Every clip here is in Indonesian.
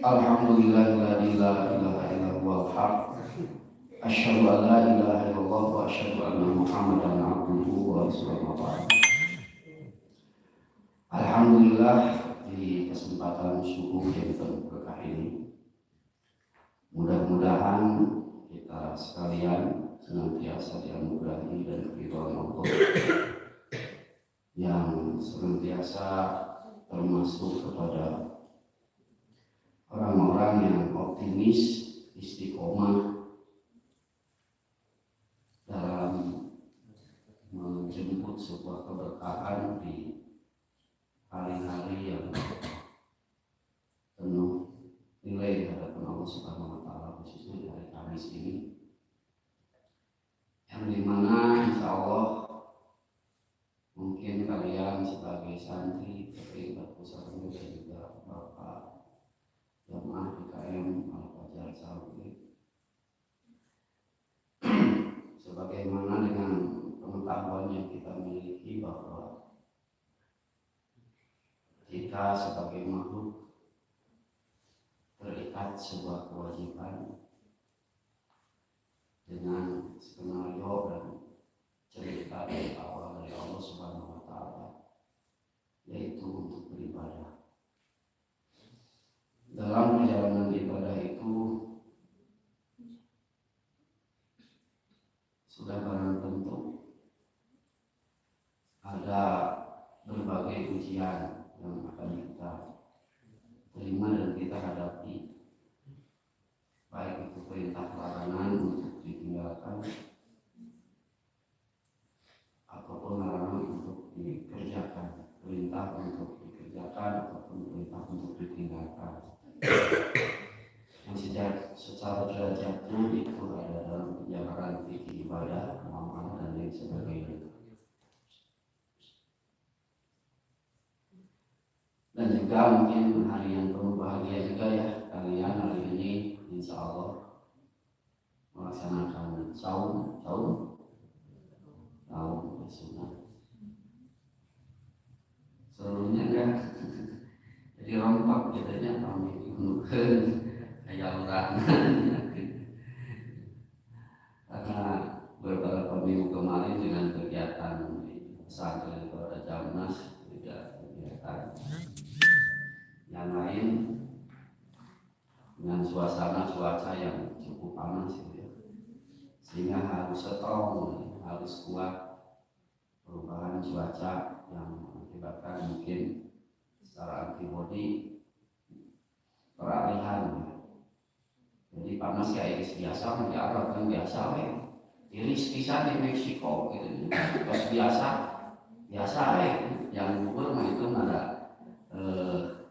Alhamdulillahilladzi la ilaha illallah haq. Asyhadu an la ilaha illallah wa asyhadu anna Muhammadan abduhu wa rasuluhu. Alhamdulillah, di kesempatan subuh yang penuh berkah ini, mudah-mudahan kita sekalian senantiasa dianugerahi dan ridhoan Allah yang senantiasa termasuk kepada orang-orang yang optimis, istiqomah dalam menjemput sebuah keberkahan di hari-hari yang penuh nilai di hadapan Allah Subhanahu wa Ta'ala, khususnya di hari Kamis ini, yang dimana insya Allah mungkin kalian sebagai santri, tingkat pusat dan juga Bapak jamaah IKM Al-Fajar Saudi, sebagaimana dengan pengetahuan yang kita miliki bahwa kita sebagai makhluk terikat sebuah kewajiban dengan skenario dan cerita dari awal dari Allah Subhanahu wa Ta'ala, yaitu untuk beribadah. Dalam perjalanan ibadah itu sudah barang tentu ada berbagai ujian yang akan kita terima dan kita hadapi, baik itu perintah larangan untuk ditinggalkan ataupun larangan untuk dikerjakan, perintah untuk dikerjakan ataupun perintah untuk ditinggalkan, yang secara derajatnya itu ada dalam penjabaran fikih ibadah, amal dan lain sebagainya. Dan juga mungkin hari yang penuh bahagia juga ya, kalian hari ini insya Allah melaksanakan saum sunnah seluruhnya kan. Jadi rompak jadinya kami gunukeun kayak orang karena beberapa minggu kemarin dengan kegiatan di pesantren pada Jamnas, juga kegiatan yang lain dengan suasana cuaca yang cukup panas gitu ya, sehingga harus strong, harus kuat perubahan cuaca yang mengakibatkan mungkin secara antibodi peralihan ya. Jadi panas kayak iris biasa di Arab kan biasa iris bisa di Meksiko gitu, pas biasa yang gugur mah itu ada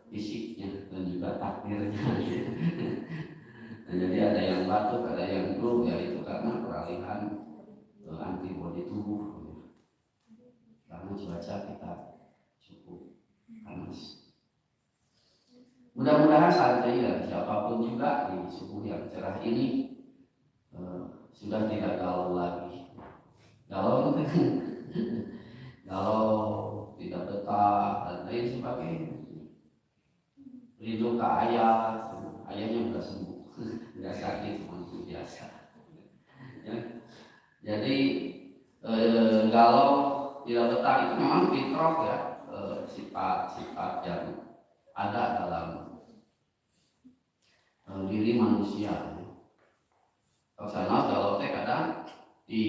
fisiknya dan juga takdirnya gitu. Nah, jadi ada yang batuk, ada yang flu, ya itu karena peralihan antibodi tubuh gitu. Karena cuaca kita cukup panas. Mudah-mudahan santai ya, siapapun juga di subuh yang cerah ini sudah tidak galau lagi. Galau galau tidak betah dan lain sebagainya. Rindu ke ayah, ayahnya sudah sembuh, tidak sakit, cuma itu biasa. Ya. Jadi galau tidak betah itu memang fitrah ya, sifat-sifat yang ada dalam diri manusia. Karena kalau teh kadang di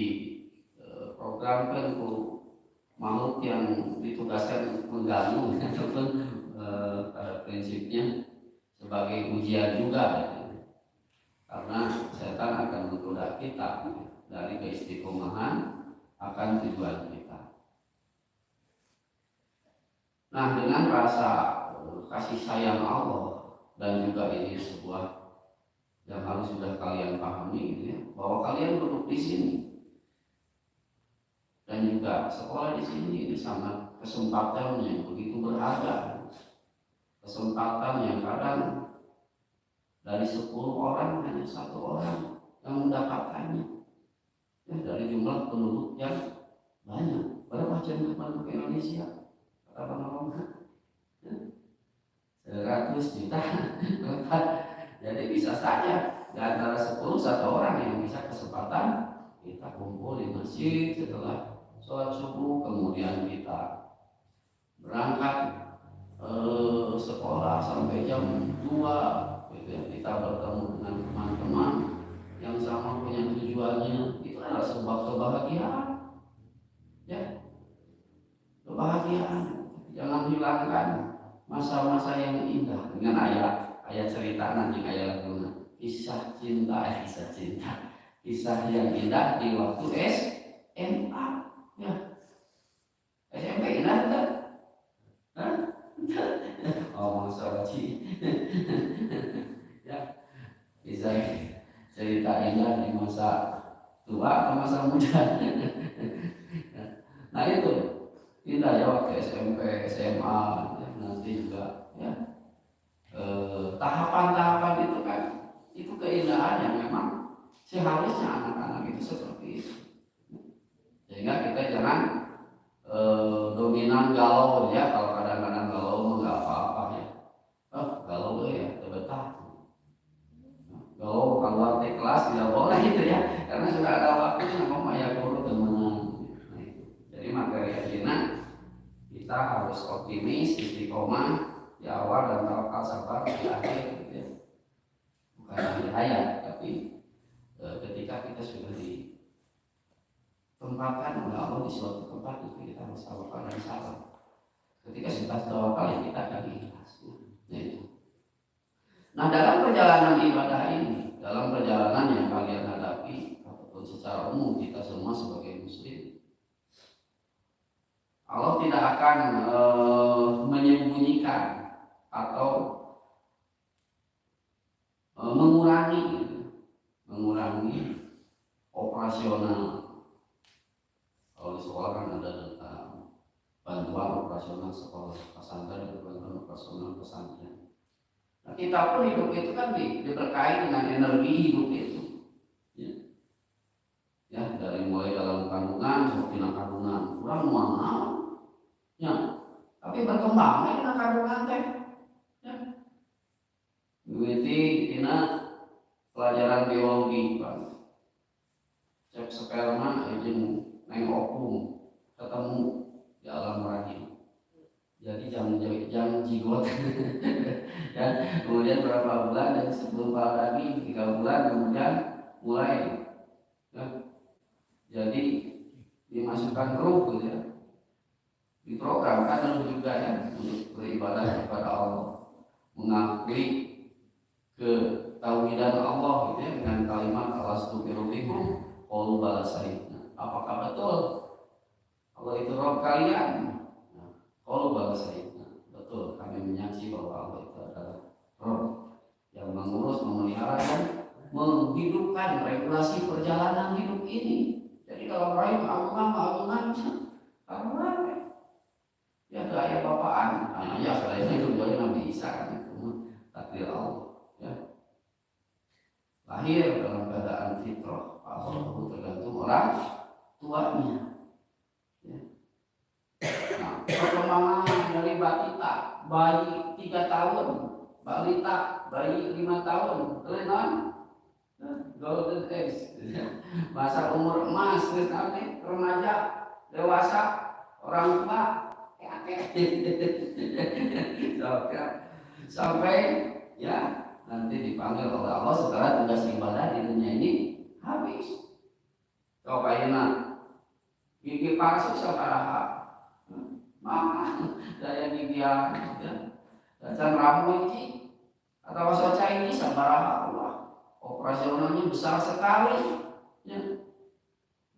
programkan makhluk yang ditugaskan mengganggu ataupun pada prinsipnya sebagai ujian juga gitu. Karena setan akan menggoda kita dari keistiqomahan akan tujuan kita. Nah, dengan rasa kasih sayang Allah, dan juga ini sebuah yang harus sudah kalian pahami gitu ya, bahwa kalian duduk di sini dan juga sekolah di sini, ini sangat kesempatan yang begitu berharga, kesempatan yang kadang dari 10 orang hanya 1 orang yang mendapatkannya ya, dari jumlah penduduk yang banyak. Berapa jumlah penduduk Indonesia? Kata Bang Roman ya. 100 juta. Jadi bisa saja di antara 10 satu orang yang bisa kesempatan kita kumpul di masjid setelah sholat subuh, kemudian kita berangkat sekolah sampai jam 2 gitu ya. Kita bertemu dengan teman-teman yang sama punya tujuannya. Itu adalah sebuah kebahagiaan ya, kebahagiaan. Jangan hilangkan masa-masa yang indah dengan ayat cerita nanti ayat lagunya kisah cinta kisah yang indah di waktu SMA ya. SMP indah kan? Oh masalah ya, bisa cerita indah di masa tua atau masa muda. Nah itu indah ya waktu SMP SMA ya, nanti juga ya tahapan-tahapan itu kan itu keindahan yang memang seharusnya anak-anak itu seperti itu, sehingga kita jangan dominan galau ya. Kalau kadang-kadang galau nggak apa-apa ya, galau ya betah. Galau keluar dari kelas tidak boleh gitu ya, karena sudah ada waktunya ngomong ya guru teman. Jadi materi akhirnya kita harus optimis, istiqomah di awal dan tawakal sabar di akhir gitu ya. Bukan di hayat, tapi ketika kita sudah ditempatkan oleh Allah di suatu tempat itu kita harus tawakal dan sabar. Ketika sudah tawakal ya kita akan ikhlas. Nah dalam perjalanan ibadah ini, dalam perjalanan yang kalian hadapi ataupun secara umum kita semua sebagai muslim, Allah tidak akan menyembunyikan atau mengurangi operasional. Kalau di sekolah kan ada bantuan operasional sekolah pesantren dan bantuan operasional pesantren. Nah, kita pun hidup itu kan diberkahi dengan energi hidup itu. Ya, dari mulai dalam kandungan sampai pindah kandungan, kurang mana? Ya, tapi berkembang ini kandungan teh. Ya. Duiti tina pelajaran biologi kan. Cek sperma jeung neng opung ketemu di alam rahim. Jadi jam jigot ya, kemudian berapa bulan dan sebelum lagi 3 bulan kemudian mulai ya, jadi dimasukkan ke ruh gitu ya, diprogramkan juga ya untuk beribadah kepada Allah, mengakui ketauhidan Allah gitu ya, dengan kalimat alastubirubikum qalu bala syahidna. Apakah betul Allah itu Rabb kalian? Qalu bala syahidna. Betul, kami menyaksi bahwa Allah itu adalah Rabb yang mengurus, memelihara dan menghidupkan regulasi perjalanan hidup ini. Jadi kalau rahim agungan ya gaya bapaan, ya selain itu jadi Nabi Isa kan itu takdir Allah ya. Lahir dalam keadaan fitrah, Allah tergantung orang tuanya. Ya. Nah, perkembangan dari batita, bayi 3 tahun, balita, bayi 5 tahun, kalian golden age, masa umur emas, terus nanti remaja, dewasa, orang tua, sampai ya nanti dipanggil oleh Allah setelah tugas ibadah di dunia ini habis. Coba ini gigi palsu sabaraha, mama daya gigian, dan rambut ini atau soca ini sabaraha Allah. Operasionalnya besar sekali ya.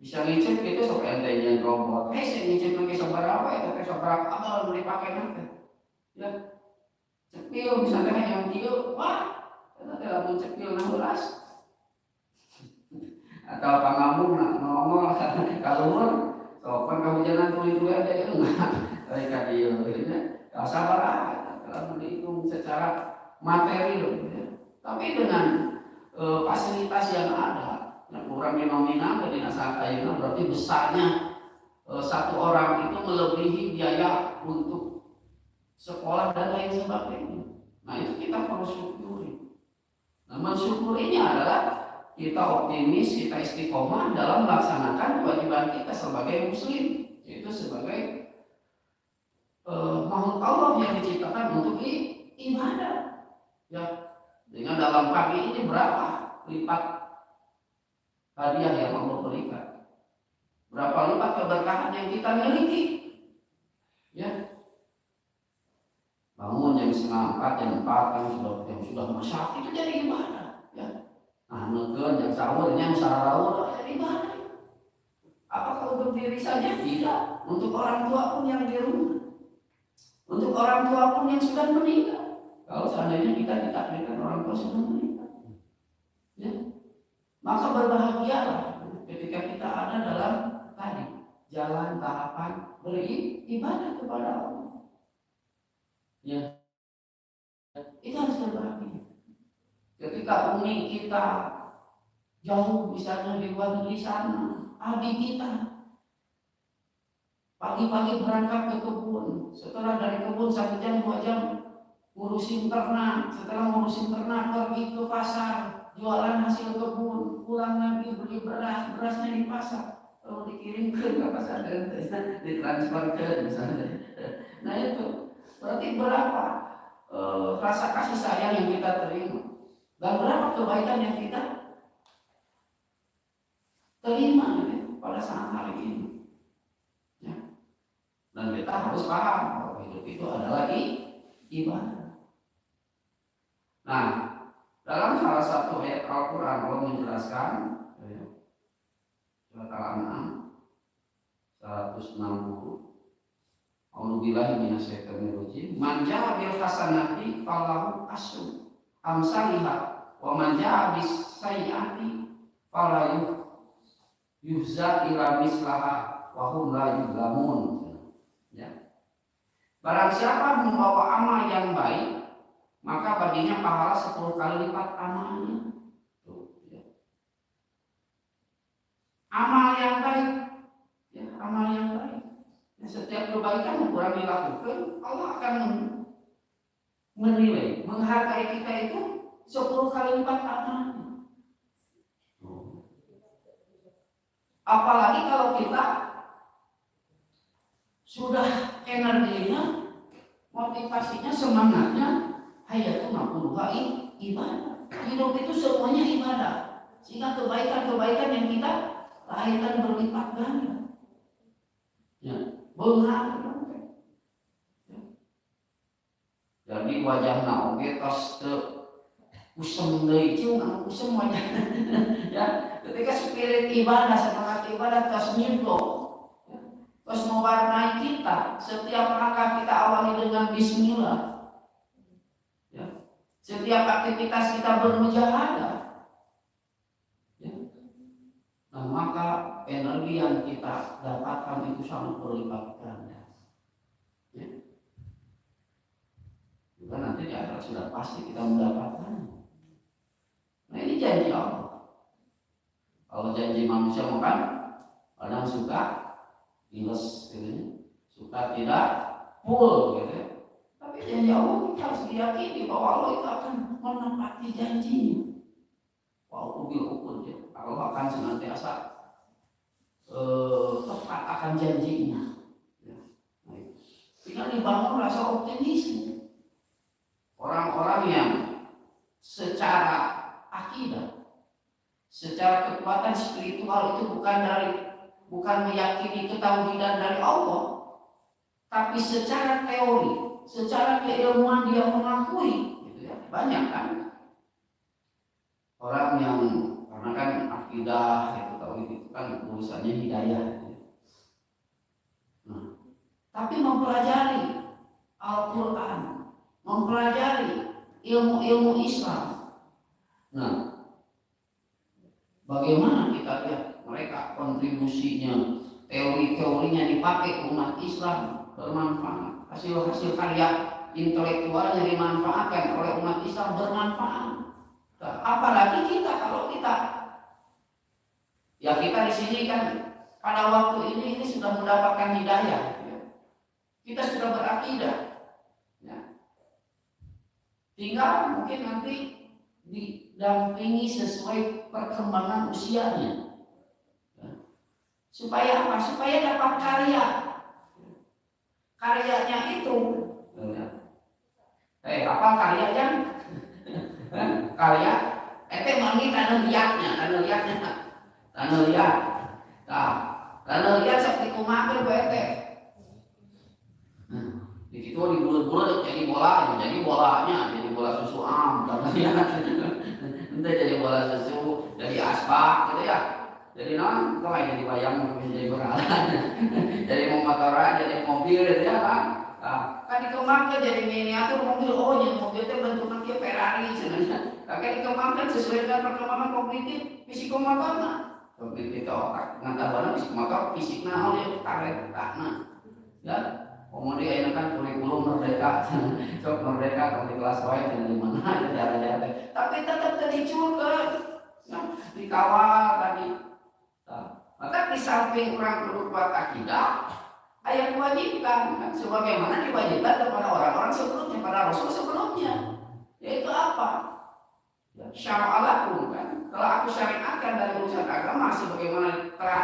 Bisa ngicip gitu sok entenya robot saya ngicip lagi sabaraha itu sabaraha abal beli pakai nanti ya cepil bisa teh yang kieu wah eta teh lamun cepil 16 atau pangamun ngomong kaluhur sopan kahujanan tuli-tuli aja itu enggak kayak ka dieu ya sabaraha kalau dihitung secara materi loh ya. Tapi dengan fasilitas yang ada, yang kurang nominal dari naskah ayeuna berarti besarnya satu orang itu melebihi biaya untuk sekolah dan lain sebagainya. Nah itu kita perlu syukuri. Nah mensyukurinya adalah kita optimis, kita istiqomah dalam melaksanakan kewajiban kita sebagai muslim, yaitu sebagai makhluk Allah yang diciptakan untuk ibadah. Ya, dengan dalam pagi ini berapa lipat hadiah yang Allah berikan? Berapa lipat keberkahan yang kita miliki? Ya, bangun jam 3:30, jam 4 kan sudah masak itu jadi ibadah. Ya, nah negen jam sahurnya musyawarah jadi ibadah. Apakah untuk diri saja? Tidak. Untuk orang tua pun yang di rumah, untuk orang tua pun yang sudah meninggal. Kalau seandainya kita ditakdirkan orang tua sudah meninggal, ya, maka berbahagialah ketika kita ada dalam tadi jalan tahapan beribadah kepada Allah. Ya, itu harus berbahagia. Ketika umi kita jauh misalnya di luar negeri sana, adik kita pagi-pagi berangkat ke kebun, setelah dari kebun 1 jam 2 jam ngurusin ternak, setelah ngurusin ternak pergi ke pasar, jualan hasil kebun, pulang lagi beli beras, berasnya di pasar, lalu dikirim ke pasar dan ditransfer ke misalnya. Nah itu berarti berapa rasa kasih sayang yang kita terima dan berapa kebaikan yang kita terima ya, pada saat hari ini. Ya. Dan kita harus paham bahwa hidup itu adalah ibadah. Nah, dalam salah satu ayat Al-Quran Allah menjelaskan surat Al-An'am 160. A'udzubillahi minasyaitonir rajim. Man jaa bil hasanati falahu asyru amsalihha wa man jaa bis sayyi'ati fala yujza ila mislaha wa hum la yuzlamun. Ya. Barang siapa membawa amal yang baik, maka baginya pahala 10 kali lipat amalnya. Tuh, ya. Amal yang baik, ya, amal yang baik. Nah, setiap kebaikan yang kurang dilakukan, Allah akan menilai, menghargai kita itu 10 kali lipat amalnya. Apalagi kalau kita sudah energinya, motivasinya, semangatnya, hayatun maquluha ibadah. Hidup itu semuanya ibadah. Sehingga kebaikan-kebaikan yang kita lahirkan berlipat ganda. Ya, berharga. Ya. Jadi wajahna oge tos teu usem deui cuma usem wajahna. Ya, ketika spirit ibadah, semangat ibadah tos nyimpo. Ya. Tos mewarnai kita, setiap langkah kita awali dengan bismillah. Setiap aktivitas kita bermujahadah, ya. Nah maka energi yang kita dapatkan itu sangat berlipat ganda. Ya. Juga nanti di akhirat sudah pasti kita mendapatkan. Nah ini janji Allah. Kalau janji manusia makan, kadang suka minus, gitu. Suka tidak full, gitu. Tapi janji Allah kita harus diyakini bahwa Allah itu akan menepati janjinya. Walaupun bil ya, Allah akan senantiasa tepat akan janjinya. Ya. Tinggal dibangun rasa optimisme. Orang-orang yang secara akidah, secara kekuatan spiritual itu bukan meyakini ketauhidan dari Allah, tapi secara teori, secara keilmuan dia mengakui, gitu ya. Banyak kan orang yang karena kan akidah itu tauhid itu kan urusannya hidayah. Gitu. Nah, tapi mempelajari Al-Quran, mempelajari ilmu-ilmu Islam. Nah, bagaimana kita lihat mereka kontribusinya, teori-teorinya dipakai umat Islam bermanfaat. Hasil-hasil karya intelektual yang dimanfaatkan oleh umat Islam bermanfaat. Apalagi kita, kalau kita, ya kita di sini kan pada waktu ini sudah mendapatkan hidayah, ya. Kita sudah berakidah, ya. Tinggal mungkin nanti didampingi sesuai perkembangan usianya. Supaya apa? Supaya dapat karya. Karyanya itu apa karyanya? Karya mangi tanah liatnya. Tanah liat seperti kumakan ete. Di situ dibulut-bulut jadi bolanya, jadi bola susu tanah liat. Nanti jadi bola susu, jadi asbak gitu ya. Jadi kalau jadi bayang jadi beralan. Jadi motoran, jadi mobil gitu ya kan. Kan dikembangkan jadi miniatur mobil. Oh, jadi mobil itu bentuknya kayak Ferrari sebenarnya. Tapi dikembangkan sesuai dengan perkembangan kognitif psikomotor. Kognitif otak, pengetahuan psikomotor, fisiknya oleh tarik takna. Ya, kemudian ini kan kurikulum merdeka, sok merdeka kalau di kelas Y dan di mana cara-cara. Tapi tetap terdiculkan, ya, dikawal tadi. Maka di samping orang berbuat akidah, ayat kewajiban, kan? Sebagaimana diwajibkan kepada orang-orang sebelumnya, pada Rasul sebelumnya, yaitu apa? Ya, syara'alakum, kan? Kalau aku syariatkan dari urusan agama, sebagaimana telah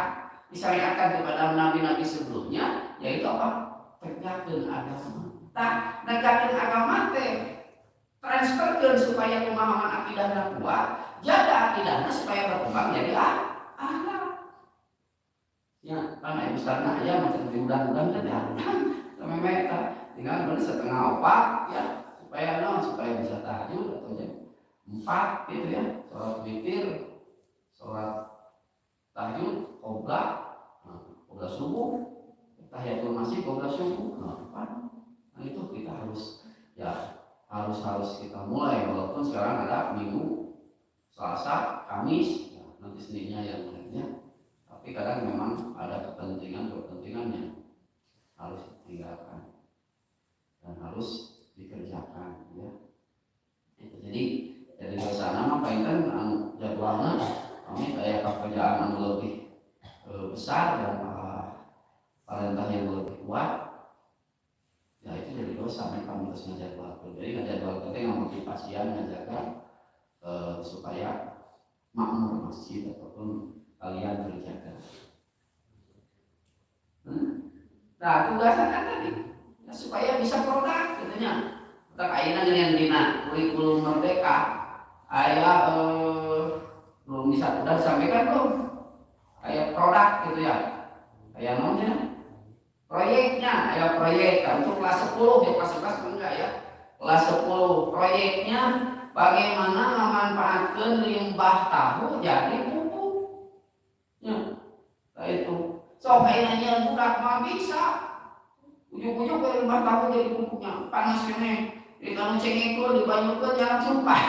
disyariatkan kepada nabi-nabi sebelumnya, yaitu apa? Tegakkan agama. Tegakkan agama transferkan supaya pemahaman akidahnya kuat, jaga akidahnya supaya berkembang jadi akhlak. Ya, karena Ustaznya aja macam diundang-undang kan ya. Sama mereka tinggal bener setengah opat ya, supaya bisa tahajud atau jam 4 gitu ya. Sholat witir, sholat tahajud, qoblah subuh, tahiyatul masjid, qoblah subuh. Nah, itu kita harus kita mulai, walaupun sekarang ada Minggu, Selasa, Kamis, ya, nanti Seninnya yang lainnya. Tapi kadang memang ada kepentingan yang harus ditinggalkan dan harus dikerjakan, ya. Jadi dari sana mah painten jadwalnya kami kayak pekerjaan yang lebih besar dan perintah yang lebih kuat, ya itu jadi dosa. Kami harus ngejadwalkan. Jadi ngejadwalkan yang motivasian ngajaga supaya makmur masjid ataupun kalian berjaga. Nah, tugasnya kan tadi ya, supaya bisa produk gitu nya. Kita kainan dengan dina kurikulum merdeka. Aya belum bisa udah disampaikan belum? Aya produk gitu ya. Aya namanya proyeknya, aya proyek kan untuk kelas 10 ya, kelas 11 enggak ya. Kelas 10 proyeknya bagaimana memanfaatkan limbah tahu jadi pupuk. Ya, itu. So kayaknya budak mah bisa. Ujuk-ujuk ke limbah tahu jadi pupuknya. Panas ini, kalau cengekul dibanyukan jangan sumpah.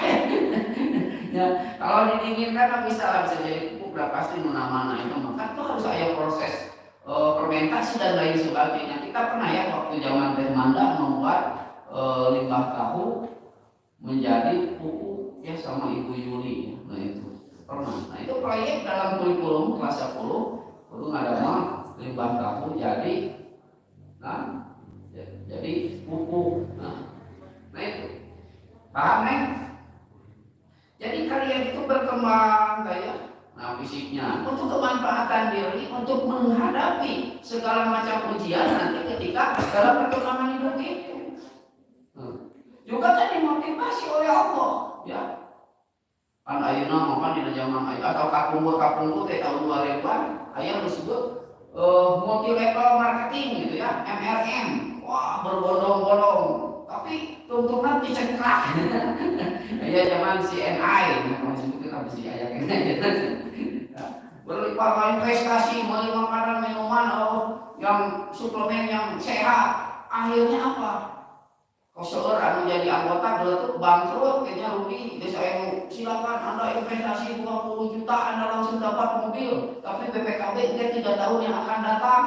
Ya, kalau didinginkan bisa jadi pupuk, udah pasti mana-mana itu. Maka itu harus ada proses fermentasi dan lain sebagainya. Kita pernah ya waktu zaman Teh Manda membuat limbah tahu menjadi pupuk ya sama Ibu Yuli. Nah itu pernah. Nah itu proyek dalam kurikulum kelas 10 itu ada limbah tahu jadi pupuk. Nah itu paham nih? Jadi kalian itu berkembang kayak fisiknya untuk kemanfaatan diri untuk menghadapi segala macam ujian nanti ketika dalam perkembangan hidup itu. Juga kan dimotivasi oleh Allah, ya. Kan ayeuna mah di zaman atau kapungkur teh tahun 2000-an aya disebut multi level marketing gitu ya, MLM. Wah, berbondong-bondong. Tapi tuntunan dicengkrak. Ya zaman CNI, namanya sebutnya apa sih ayatnya. Berlimpah investasi, beli makanan, minuman, yang suplemen yang sehat. Akhirnya apa? Kosoer anu jadi anggota geletuk bangkrut, kayaknya rugi. Jadi saya silakan Anda investasi 20 juta, Anda langsung dapat mobil. Tapi BPKB dia 3 tahun yang akan datang.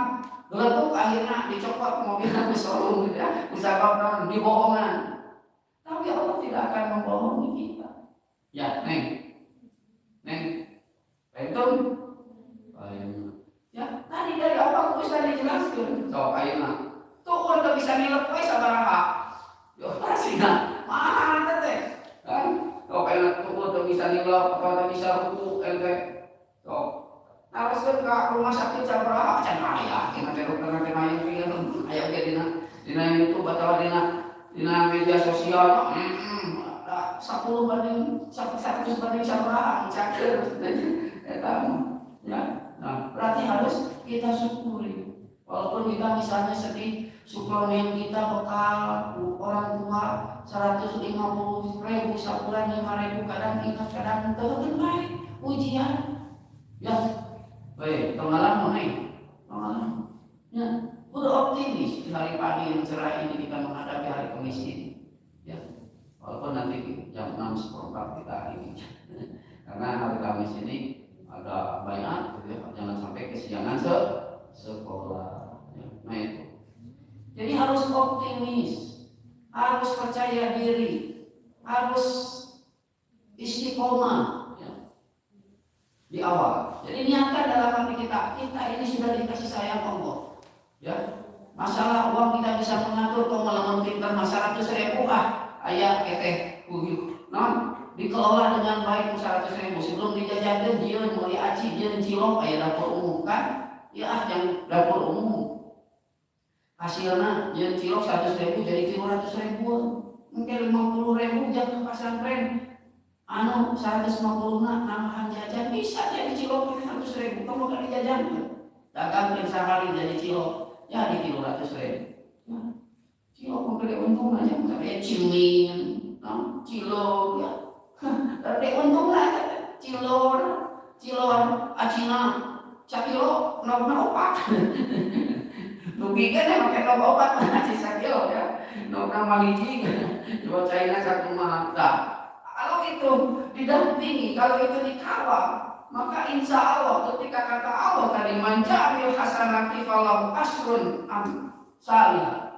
Geletuk akhirnya dicopot mobilnya di showroom gitu ya. Misalkan dibohongan. Tapi Allah tidak akan membohongi kita. Ya, Neng. Itu ya, tadi dari awal bisa dijelaskan. So, ayeuna. Tuh udah bisa nilai poe sabaraha. Yo pasti nah, mahal teh. bisa nilai atau bisa ruku ente. Naraskeun ka rumah sakit sabaraha can aya kita dokter nanti main pieu aya ge dina YouTube atau dina media sosial 10 banding 100 banding sabaraha cakeun eta ya. Nah, berarti harus kita syukuri. Walaupun kita misalnya sedih, suplemen kita bekal orang tua 150.000 sebulan 5.000 kadang ingat kadang teu baik ujian ya. Baik, pengalaman pengalaman. Ya, udah optimis di hari pagi yang cerah ini kita menghadapi hari Kamis ini. Ya, walaupun nanti jam 6:04 kita ini, karena hari Kamis ini agak banyak, gitu ya. Jangan sampai kesiangan sekolah. Ya, nah itu. Jadi harus optimis, harus percaya diri, harus istiqomah. Di awal. Jadi niatkan dalam hati kita ini sudah dikasih sayang Allah. Ya. Masalah uang kita bisa mengatur kok malah pintar masalah 100.000 aya keteh dikelola dengan baik 100.000 sebelum dijajakan dia meuli aci dia cilok aya dapur umum kan? Ya yang dapur umum. Hasilnya dia cilok 100.000 jadi 300.000. Mungkin 50.000 jatuh pesantren. 150 nambahan jajan bisa jadi cilok 100.000 kamu kan dijajan dagang sehari jadi cilok jadi 300.000 ya. Cilok mau gede untung aja kayak ciming cilok ya gede untung aja cilor acina cakilo opat rugi kan ya pakai opat masih sakilo ya maliji coba China satu mah kalau itu didampingi, kalau itu dikawal, maka insya Allah ketika kata Allah tadi manjamil hasanati falahu asrun amsalih.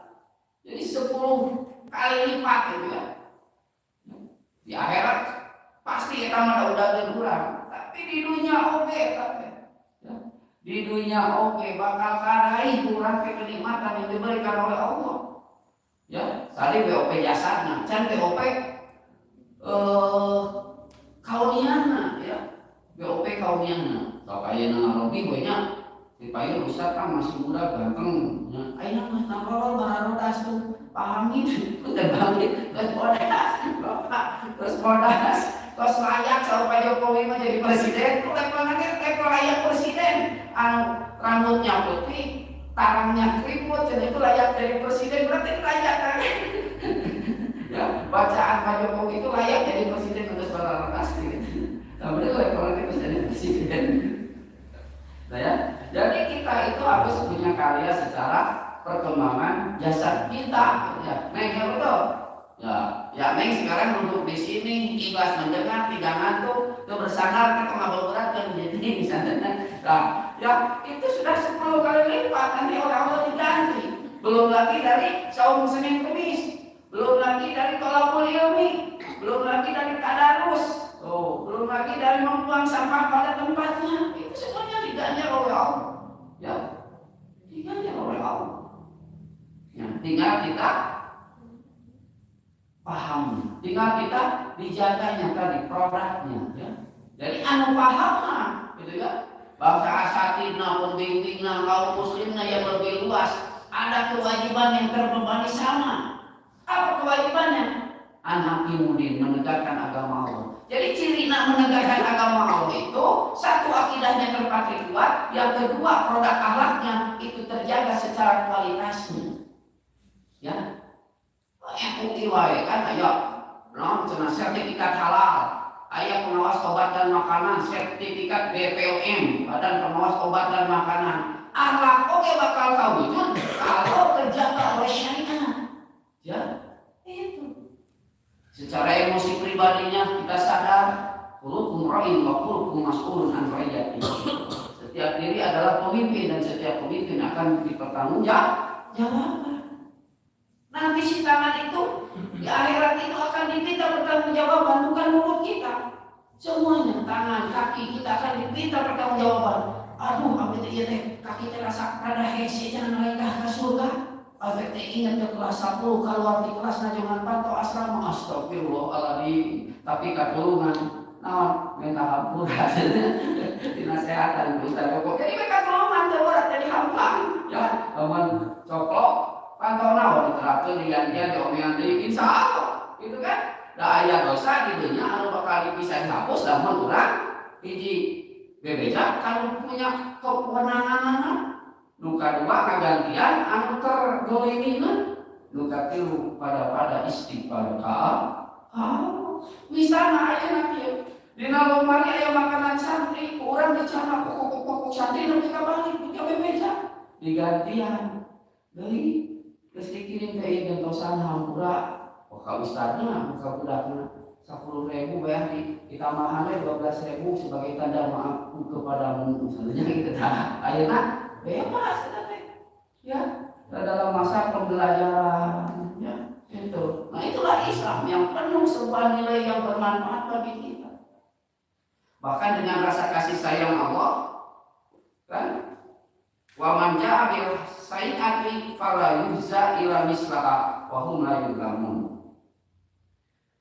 Jadi 10 kali lipat gitu ya. Di akhirat pasti kita udah kurang, tapi di dunia oke ya. Di dunia oke bakal karai kurang kenikmatan yang diberikan oleh Allah. Ya, tadi BOP jasana, can BOP kauniana ya BOP kauniana kalau kaya nangarogi banyak dipayu Ustaz kan masih muda ganteng ya ayeuna mah nakolol bararodas tuh pahami udah balik terus bodas terus layak sama Pak Jokowi mah jadi presiden level layak presiden rambutnya putih tarangnya keriput jadi itu layak jadi presiden berarti layak kan ya, bacaan Pak Jokowi itu layak jadi presiden untuk suara pasti. Nah, benar kalau kita jadi presiden. Nah ya, jadi kita itu harus punya karya secara perkembangan jasad kita. Ya, Neng ya betul. Ya Neng sekarang duduk di sini, ikhlas mendengar, tidak ngantuk, bersandar, kita ngobrol berat dan jadi misalnya. Nah, ya itu sudah 10 kali lipat nanti oleh Allah diganti. Belum lagi dari saum Senin Kemis. Belum lagi dari tolakul ilmi, belum lagi dari tadarus, belum lagi dari membuang sampah pada tempatnya. Itu semuanya diganjar oleh Allah. Ya, diganjar oleh Allah. Ya, tinggal kita paham, tinggal kita dijaganya tadi produknya. Ya. Jadi anu paham gitu ya. Bangsa asatidna, pembimbingna, kaum muslimna yang lebih luas, ada kewajiban yang terbebani sama. Apa kewajibannya? Anak imudin menegakkan agama Allah. Jadi ciri menegakkan agama Allah itu satu akidahnya terpakai kuat, yang kedua produk akhlaknya itu terjaga secara kualitasnya. Ya, MUI wae kan ayo, sertifikat halal, ayo pengawas obat dan makanan, sertifikat BPOM, Badan Pengawas Obat dan Makanan. Akhlak oke bakal kawujud kalau terjaga oleh syariat. Ya, itu. Secara emosi pribadinya kita sadar, kullukum ra'in wa kullukum mas'ulun an ra'iyatihi. Setiap diri adalah pemimpin dan setiap pemimpin akan dipertanggungjawabkan. Nanti si tangan itu di akhirat itu akan diminta pertanggungjawaban, bukan mulut kita. Semuanya tangan, kaki kita akan diminta pertanggungjawaban. Aduh, apa itu ya teh? Kaki terasa rada hese jangan melangkah ke surga. Abek teh ingat ke kelas 10 keluar di kelas jangan pantau asrama astagfirullahaladzim tapi katulungan nah hampura dinasehatan Ustaz Koko jadi mereka kelongan teurat jadi hampang ya aman coklok pantau naon diterapkeun digantian diomongan deui insyaallah gitu kan da aya dosa di dunya anu bakal dipisah dihapus lamun urang hiji bebeja kalau punya kewenangan nu kadua kagantian anu terdolimina nu katilu pada istighfar ka misalnya aya kieu dina lemari aya makanan santri urang dicana pokok santri nu ka balik ka bebeja digantian deui geus dikirim ka ieu gentosan hampura ka ustadna ka budakna 10.000 bayar di tambahan 12.000 sebagai tanda maaf kepadamu misalnya gitu tah ayeuna bebas teh ya dalam masa pembelajaran ya itu nah itulah Islam yang penuh sebuah nilai yang bermanfaat bagi kita bahkan dengan rasa kasih sayang Allah kan wa man jaa bil sayyi'ati fala yujza ila mislaha wa hum la yuzlamun.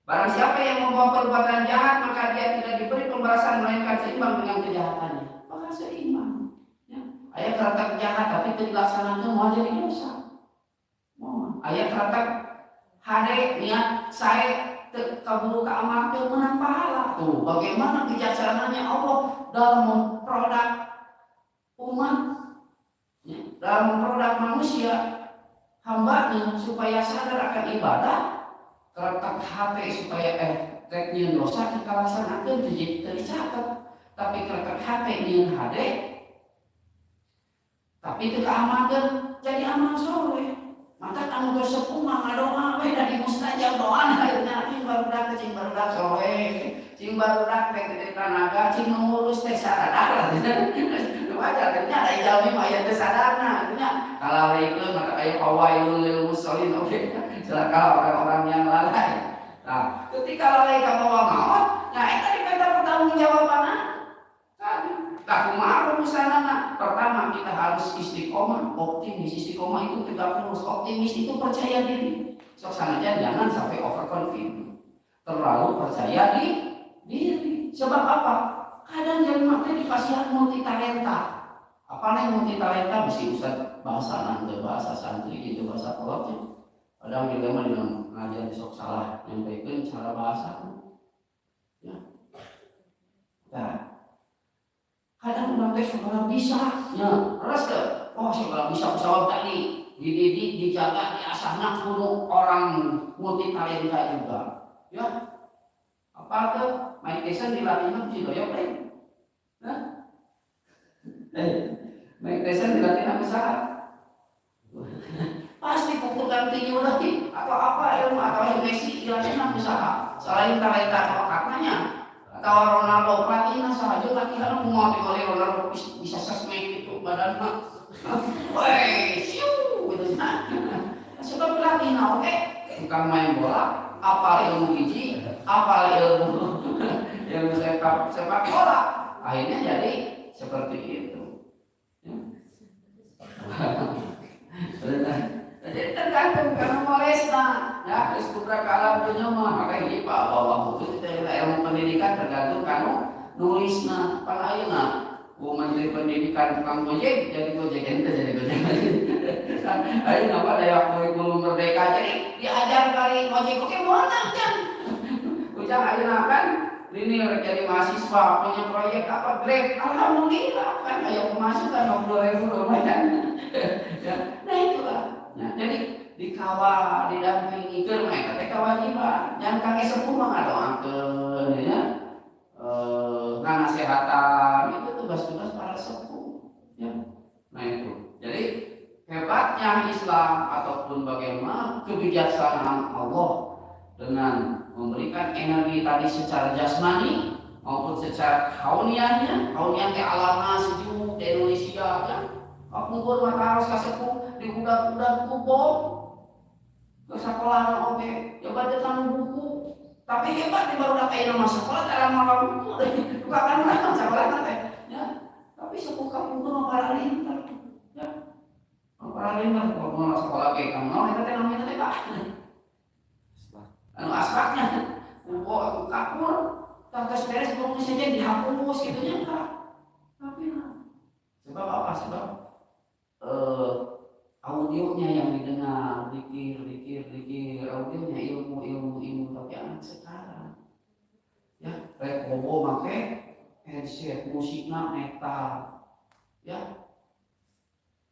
Barang siapa yang membawa perbuatan jahat maka dia tidak diberi pembalasan melainkan seimbang dengan kejahatannya. Maka seimbang. Ya. Ayat keratak jahat tapi tidak dilaksanakan mau jadi dosa. Mau. Ayat keratak hade niat saya kaburu keamalkan menang pahala. Tuh bagaimana kejaksananya Allah dalam memproduk umat, ya, dalam memproduk manusia hambanya supaya sadar akan ibadah. Keratak HP supaya rek nyieun dosa dikalaksanakeun teu dicatat tapi keratak HP nyieun HD tapi teu kaamalkeun jadi amal soleh maka anu geus sepuh mah ngadoa we da di mustajab doana ayeuna cing barudak soleh cing barudak teh gede tanaga cing ngurus teh sadar wajar nya da jalmi mah aya teu sadarna nya kalaleikeun maka aya pawailul lil musallin oke celaka orang-orang yang lalai. Nah, ketika lalai ka bawa maot, nah eta dipenta pertanggungjawabanna. Kan, tah kumaha rumusanna? Pertama kita harus istiqomah, optimis. Istiqomah itu tegak lurus, optimis itu percaya diri. Sok sanajan jangan sampai overconfident. Terlalu percaya diri. Sebab apa? Kadang jelema teh dikasihan multitalenta. Apa nih multitalenta mesti usah bahasa nanti, bahasa santri gitu, bahasa kolotnya. Padahal juga mah dengan ngajar sok salah nyampaikan cara bahasa ya. Nah, kadang orang teh segala bisa ya, terus ke oh segala bisa pesawat tadi dididik, dijaga, diasahna kudu orang multi talenta juga ya. Apa tuh Mike Tyson dilatih si doyok deh nah Mike Tyson dilatih apa salah pasti pukul gantinya lagi atau apa ilmu atau Messi ilmunya usaha selain talenta katanya atau Ronaldo pelatihnya saja latihan mau oleh Ronaldo bisa sesmek itu badannya woi siu gitu nah suka pelatih oke bukan main bola apa ilmu hiji apa ilmu sepak bola akhirnya jadi seperti itu jadi tergantung karena molesna ya geus kubra ka alam dunya mah maka ieu Pak bawa buku kita ilmu pendidikan tergantung kanu nulisna pan ayeuna ku menteri pendidikan tukang gojek jadi gojek ente jadi gojek ayeuna apa daya kurikulum merdeka jadi diajar kali gojek oke moal kan ujang ayeuna kan ini jadi mahasiswa punya proyek apa grade alhamdulillah kan aya pemasukan 20.000 lumayan ya nah itulah nah, jadi dikawal, didampingi ke mereka teh kewajiban. Yang kakek sepuh mah ngadoakeun ya. Ngasehatan itu tugas-tugas para sepuh ya. Nah itu. Jadi hebatnya Islam ataupun bagaimana kebijaksanaan Allah dengan memberikan energi tadi secara jasmani maupun secara kauniannya, kaunian ke alamna sejuk di Indonesia ya. Kapungkur maka harus kasepuh di budak-budak kubur ke sekolah oke ya baca tamu buku tapi hebat di baru dapat nama sekolah cara malah buku bukan kan sekolah nanti ya tapi sepuh kapungkur mau para lintar ya para lintar kalau mau sekolah kayak kamu mau itu namanya Pak anu aspaknya buku aku kapur Tangkas beres ngomong saja dihapus gitunya enggak. Tapi sebab apa? Sebab audionya yang didengar, dikir, audionya ilmu, tapi anak sekarang ya kayak bobo make headset musiknya metal ya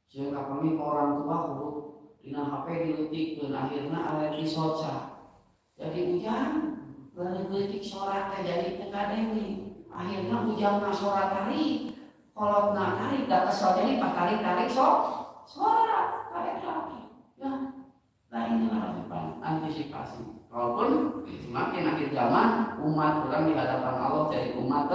sehingga kami orang tua huruf dina HP diletikkeun akhirna alergi soca jadi hujan lalu geutik sorat jadi teka deui akhirna hujan sorat tari kolotna tarik da kesel jadi pas tarik sorat tarik lagi ya nah inilah antisipasi walaupun semakin akhir zaman umat orang di hadapan Allah jadi umat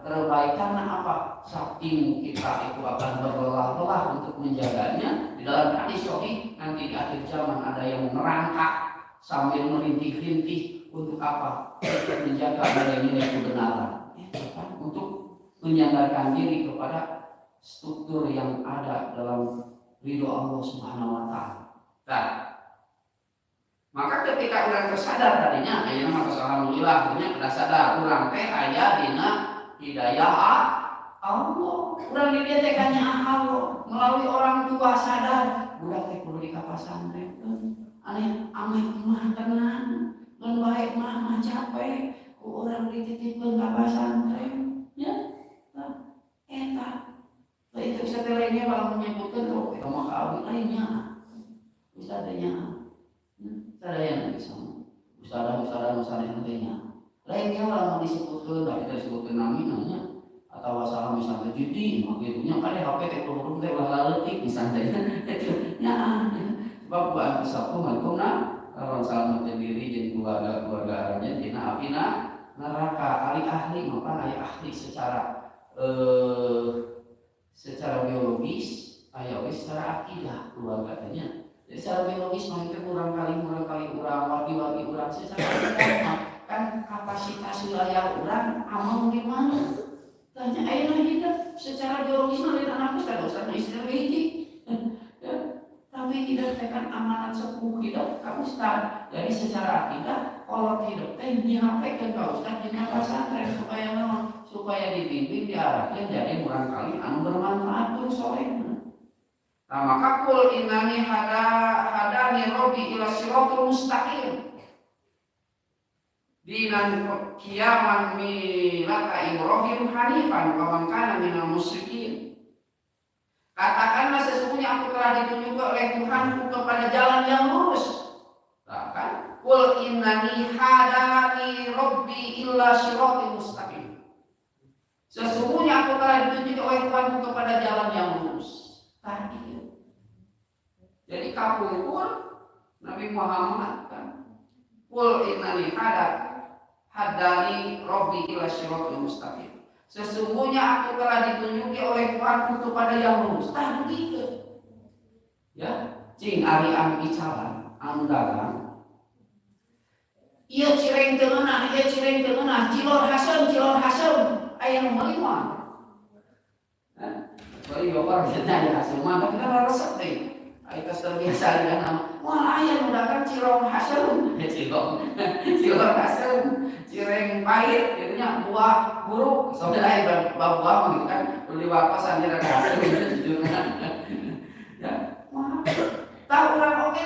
terbaik karena apa? Saking kita itu akan berlelah-lelah untuk menjaganya. Di dalam hadis sahih nanti di akhir zaman ada yang merangkak sambil merintih-rintih untuk apa? Untuk menjaga nilai-nilai kebenaran. Untuk menyandarkan diri kepada struktur yang ada dalam ridho Allah Subhanahu wa taala. Nah, maka ketika orang tersadar tadinya ayeuna mah alhamdulillah punya sudah sadar urang teh aya dina hidayah Allah. Urang di dieu teh Allah melalui orang tua sadar budak teh kudu di ka pasantren. Aneh ameh mah tenang, mun bae mah capek ku urang dititipkeun ka pasantren. Ya. Eta. Itu satelehnya kalau menyebutkan tuh kita mah kawin lainnya. Bisa adanya. Ada yang bisa ustadz yang lainnya lainnya kalau mau disebutkan tapi kita sebutkan namanya atau masalah misalnya judi makanya kan HP teknologi teh ulah leutik misalnya itu nya sebab buat assalamualaikum kalau salam diri jeung keluarga aranya dina api neraka ahli maka aya ahli secara biologis aya wis secara akidah keluarga tanya. Jadi secara biologis mungkin kurang kali wagi urang secara kan kapasitas wilayah urang amal gimana? Tanya ayeuna hidup secara biologis mah lain anak ustaz istri hiji. Tapi hidup tekan amanat sepuh hidup ka ustaz. Jadi secara akidah kalau hidup teh dihapekeun ka ustaz dina pasantren supaya naon? Supaya dibimbing diarahkeun jadi urang kali anu bermanfaat tuh solehna. Nah maka kul innani hadani rabbi ila siratal mustaqim dinan qiyaman milata Ibrahim hanifan wa man kana minal musyrikin. Katakanlah sesungguhnya aku telah ditunjuk oleh Tuhanku kepada jalan yang lurus. Bahkan kul innani hadani rabbi ila siratal mustaqim. Sesungguhnya aku telah ditunjuk oleh Tuhanku kepada jalan yang lurus. Tadi jadi kabul Nabi Muhammad kan kul innani hadani rabbi ila siratal mustaqim. Sesungguhnya aku telah ditunjuki oleh Tuhanku kepada yang lurus. Tah begitu. Ya, cing ari anu bicara anu dagang. Ieu cireng teu ngeunah, cilor hasem, aya nu meuli bari bapak jadi hasil mah tapi kan resep deh. Ayo terbiasa dengan nama. Wah ayam udah cirong hasil, cilor hasil, cireng pahit, itunya buah buruk. Soalnya ayam buah gitu kan, beli bapak sendiri ada hasil gitu kan. Ya, wah. Tahu orang oke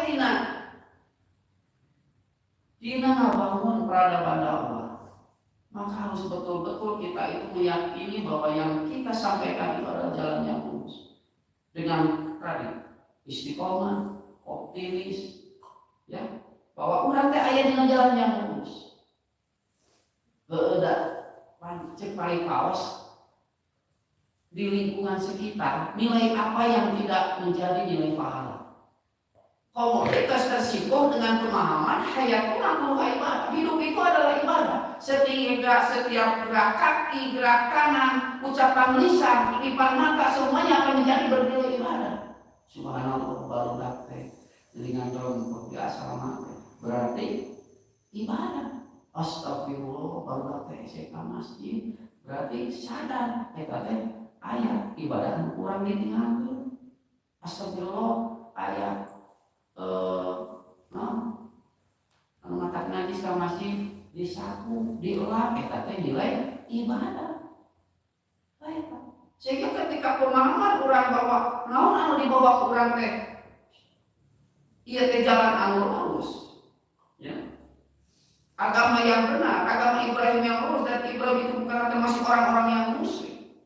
Dina bangun peradaban dakwah. Maka harus betul-betul kita itu meyakini bahwa yang kita sampaikan itu adalah jalan yang lurus. Dengan tadi istiqomah, optimis, ya bahwa orang teh aya dina jalan yang lurus. Beuda pancek paling kaos di lingkungan sekitar, nilai apa yang tidak menjadi nilai pahala. Komoditas tersinggung dengan pemahaman hayatun amruh ibadah. Hidup itu adalah ibadah. Setiap gerak kaki, gerak kanan, ucapan lisan, kedipan mata semuanya akan menjadi bernilai ibadah. Subhanallah baru dapat dengan dalam biasa lama berarti ibadah. Astagfirullah baru dapat SK masjid berarti sadar eta teh aya ibadah kurang ditinggalkeun. Astagfirullah aya matak najis ka masjid disapu, diolah, eta teh nilai ibadah. Baik, sehingga ketika pemahaman orang bahwa naon anu dibawa ke orang teh ieu teh jalan anu lurus, ya. Agama yang benar, agama Ibrahim yang lurus, dan Ibrahim itu bukan termasuk orang-orang yang musyrik.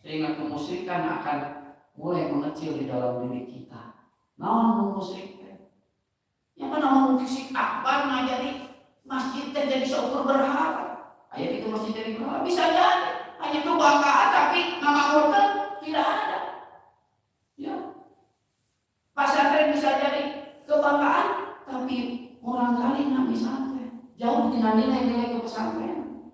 Sehingga kemusyrikan akan mulai mengecil di dalam diri kita. Naon musyrik teh? Yang naon musyrik apa ngajari masjid teh jadi seukur berhala. Aya itu masjid jadi berhala bisa jadi. Hanya kebanggaan tapi ngamakmurkan tidak ada. Ya. Pesantren bisa jadi kebanggaan tapi orang kali nggak pesantren. Jauh dengan nilai-nilai ke pesantren.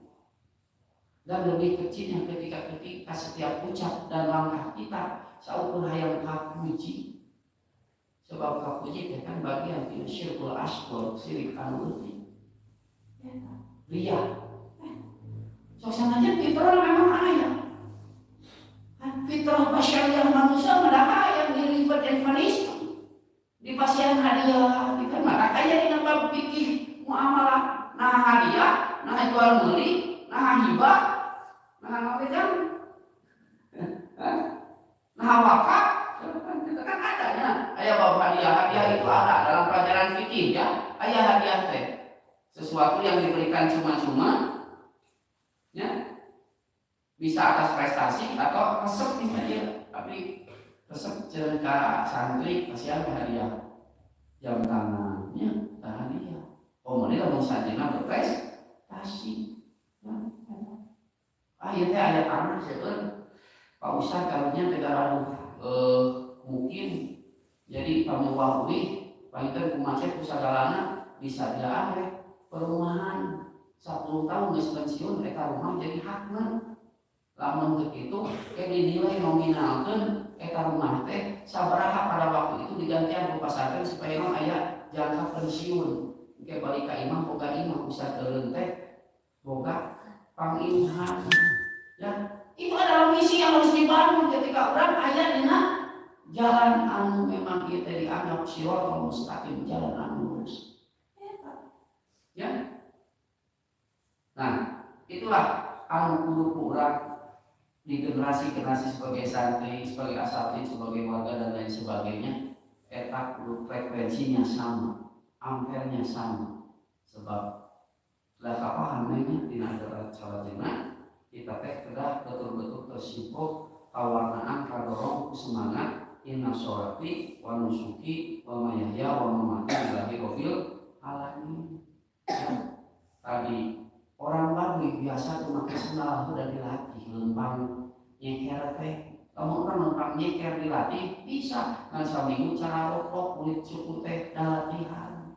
Dan lebih kecilnya ketika setiap ucap dan langkah kita saukur hayang kapuji. Sebab kapuji itu kan bagian dari syirkul asghar, syirik anu leutik. Ria. Suasananya fitrah memang ayah. Fitrah basyariah manusia malah ayah di reward and punishment. Di pasian hadiah, di kan maka ayah di nambah fikih muamalah. Nah hadiah, nah jual beli, nah hibah, nah apa kan? Nah wakaf, itu kan ada ya. Ayah bawa hadiah itu ada dalam pelajaran fikih ya. Ayah hadiah teh sesuatu yang diberikan cuma-cuma. Ya, bisa atas prestasi atau resep misalnya, tapi resep cerita santri kasihan hadiah jam tangannya hadiah. Oh mereka mau sanjina berprestasi. Akhirnya ada tanah sebenarnya Pak Ustadz karunya negara mungkin jadi pamewahwi palinten kumacet kusagalana bisa dia perumahan 10 tahun geus pensiun eta rumah jadi hakna. Lamun teu kitu dinilai nominalkeun eta rumah teh sabaraha pada waktu itu digantian ku pasantren supaya mah aya jangka pensiun. Engke balik ka imam boga imam usah teureun teh boga pangiluhan. Ya, itu adalah misi yang harus dibangun ketika orang aya dina jalan anu memang ieu teh dianggap siratal mustaqim, jalan anu lurus. Ya. Nah, itulah anu kudu urang di generasi-generasi sebagai santri, sebagai asatid, sebagai warga dan lain sebagainya. Eta kudu frekuensinya sama, ampernya sama. Sebab lah kapahamnya di negara Jawa kita teh kedah betul-betul tersibuk kawarnaan kadorong semangat inna sholati wa nusuki wa mayahya wa mamati lillahi rabbil alamin. Tadi orang Baduy biasa tuh pakai sendal udah dilatih lempang nyeker teh. Kamu kan lempang nyeker dilatih bisa kan saminggu cara rokok kulit suku teh latihan.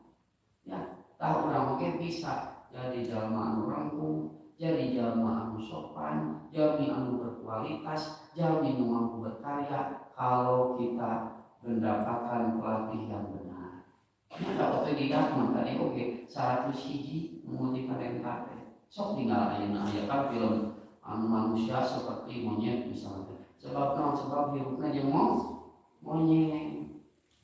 Ya, tahu orang mungkin bisa jadi jalma anu rangkung, jadi jalma anu sopan, jalmi anu berkualitas, jalmi anu mampu berkarya kalau kita mendapatkan pelatih yang benar. Ini ada otodidak tadi oke 100 hiji menguji talenta. Sok tinggal ayeuna aya kan film anu manusia seperti monyet misalnya. Sebab naon sebab hirupna jeung monyet.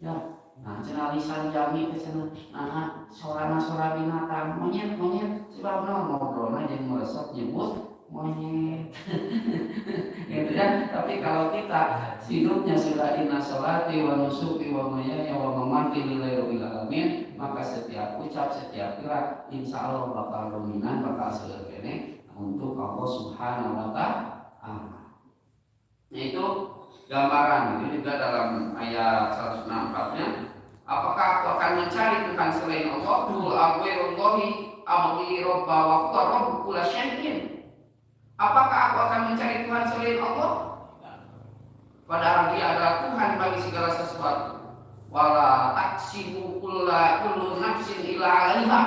Ya, nah cenah lisan jami teh cenah nah sorana sora binatang monyet sebab naon ngobrolna jeung meresep nyebut monyet. Gitu kan? Tapi kalau kita hidupnya sudah inna sholati wa nusuki wa mahyaya wa mamati lillahi rabbil alamin, maka setiap ucap, setiap gerak insya Allah bakal dominan, bakal selergene untuk Allah Subhanahu wa ta'ala. Itu gambaran itu juga dalam ayat 164-nya. Apakah aku akan mencari Tuhan selain Allah? Qul a'udzubillahi abghi rabba wa rabb kulli syai'in. Apakah aku akan mencari Tuhan selain Allah? Padahal Dia adalah Tuhan bagi segala sesuatu. Wala taksibu kullu nafsin illa 'alaiha.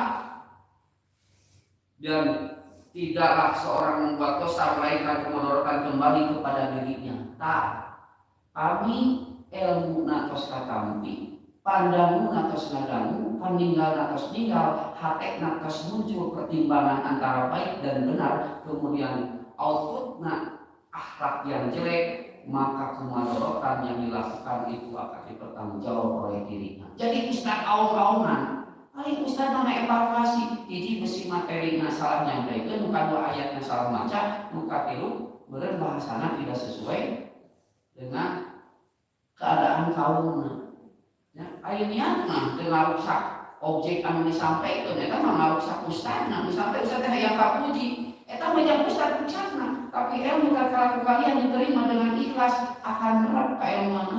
Dan tidaklah seorang membuat dosa melainkan kemudaratan kembali kepada dirinya. Kami ilmu natos katampi, pandangu natos nadamu, paninggal natos ninggal, hatek natos muncul pertimbangan antara baik dan benar, kemudian outputnya akhlak yang jelek, maka kemudaratan yang dilakukan itu akan dipertanggungjawab oleh dirinya. Jadi ustaz aum-auman Ayo Ustaz nama evaluasi, jadi besi materi salah nyampaikan, bukan dua ayatnya salah baca, buka tilu, bener bahasana tidak sesuai dengan keadaan kaumnya. Ya, ayo niatna dengan rusak objek yang disampaikan, itu mah rusak Ustazna, misalnya Ustaz yang kapuji, itu menjadi Ustaz ucapna, tapi ilmu kalau kalian diterima dengan ikhlas akan berat keilmuan.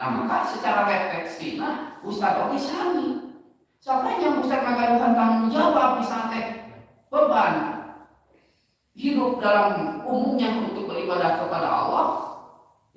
Nah maka secara refleksi, Ustaz oke sami. Sampai yang Ustaz ngagaduhan tanggung jawab misalnya beban hidup dalam umumnya untuk beribadah kepada Allah,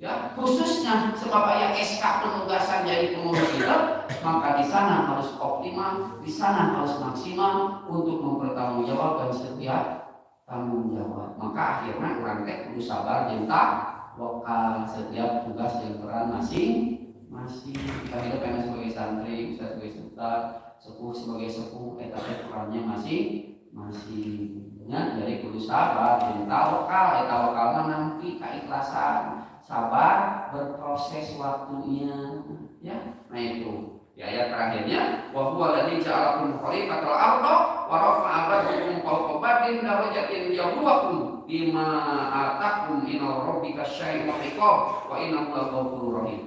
ya khususnya sebab ayat SK penugasan jadi pengurus kita, maka di sana harus optimal, di sana harus maksimal untuk mempertanggungjawabkan setiap tanggung jawab. Maka akhirnya orang teh perlu sabar jentak lokal setiap tugas dan peran masing-masing. Kita hidup karena sebagai santri, Ustaz sebagai ustaz, sepuh sebagai sepuh, eta perannya masing-masing. Ya, jadi perlu sabar jentak lokal mah nanti keikhlasan, sabar berproses waktunya. Ya, nah itu. Di ayat terakhirnya, wa huwa alladzi ja'alakum khalifatal ardh wa rafa'a ba'dakum fawqa ba'din darajatin liyabluwakum bima atakum inna rabbika syai'un iqab wa innahu laghafurur rahim.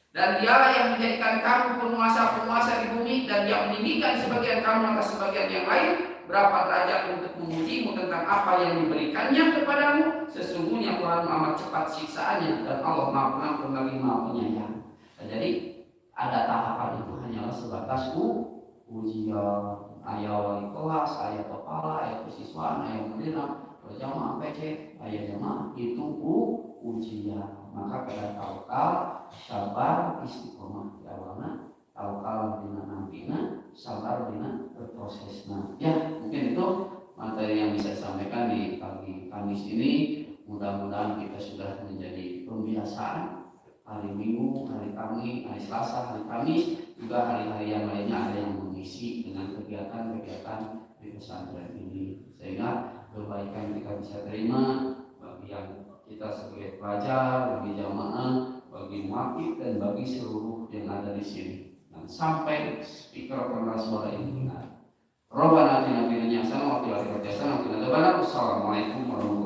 Dan dialah yang menjadikan kamu penguasa-penguasa di bumi, dan yang meninggikan sebagian kamu atas sebagian yang lain, berapa derajat untuk memujimu tentang apa yang diberikannya kepadamu. Sesungguhnya Tuhan amat cepat siksaannya, dan Allah Maha Pengampun lagi Maha Penyayang. Nah, jadi ada tahapan itu hanyalah sebatas ujian, ayat wali kelas, ayat kepala, ayat kesiswaan, ayat mendiram, jamaah PC, ayat jamaah itu ujian. Maka pada tawakal, sabar, istiqomah di awalnya, tawakal dina nantina, sabar dina berprosesnya. Ya mungkin itu materi yang bisa disampaikan di pagi Kamis ini. Mudah-mudahan kita sudah menjadi pembiasaan. Hari Minggu, hari Kamis, hari Selasa, hari Kamis, juga hari-hari yang lainnya ada yang mengisi dengan kegiatan-kegiatan di pesantren ini, sehingga kebaikan kita bisa terima bagi yang kita sebagai pelajar, bagi jamaah, bagi muakib, dan bagi seluruh yang ada di sini. Dan sampai speaker pengeras suara ini dengar. Rabbana atina fid dunya hasanah wa fil akhirati hasanah wa qina adzabannar. Wassalamualaikum warahmatullahi wabarakatuh.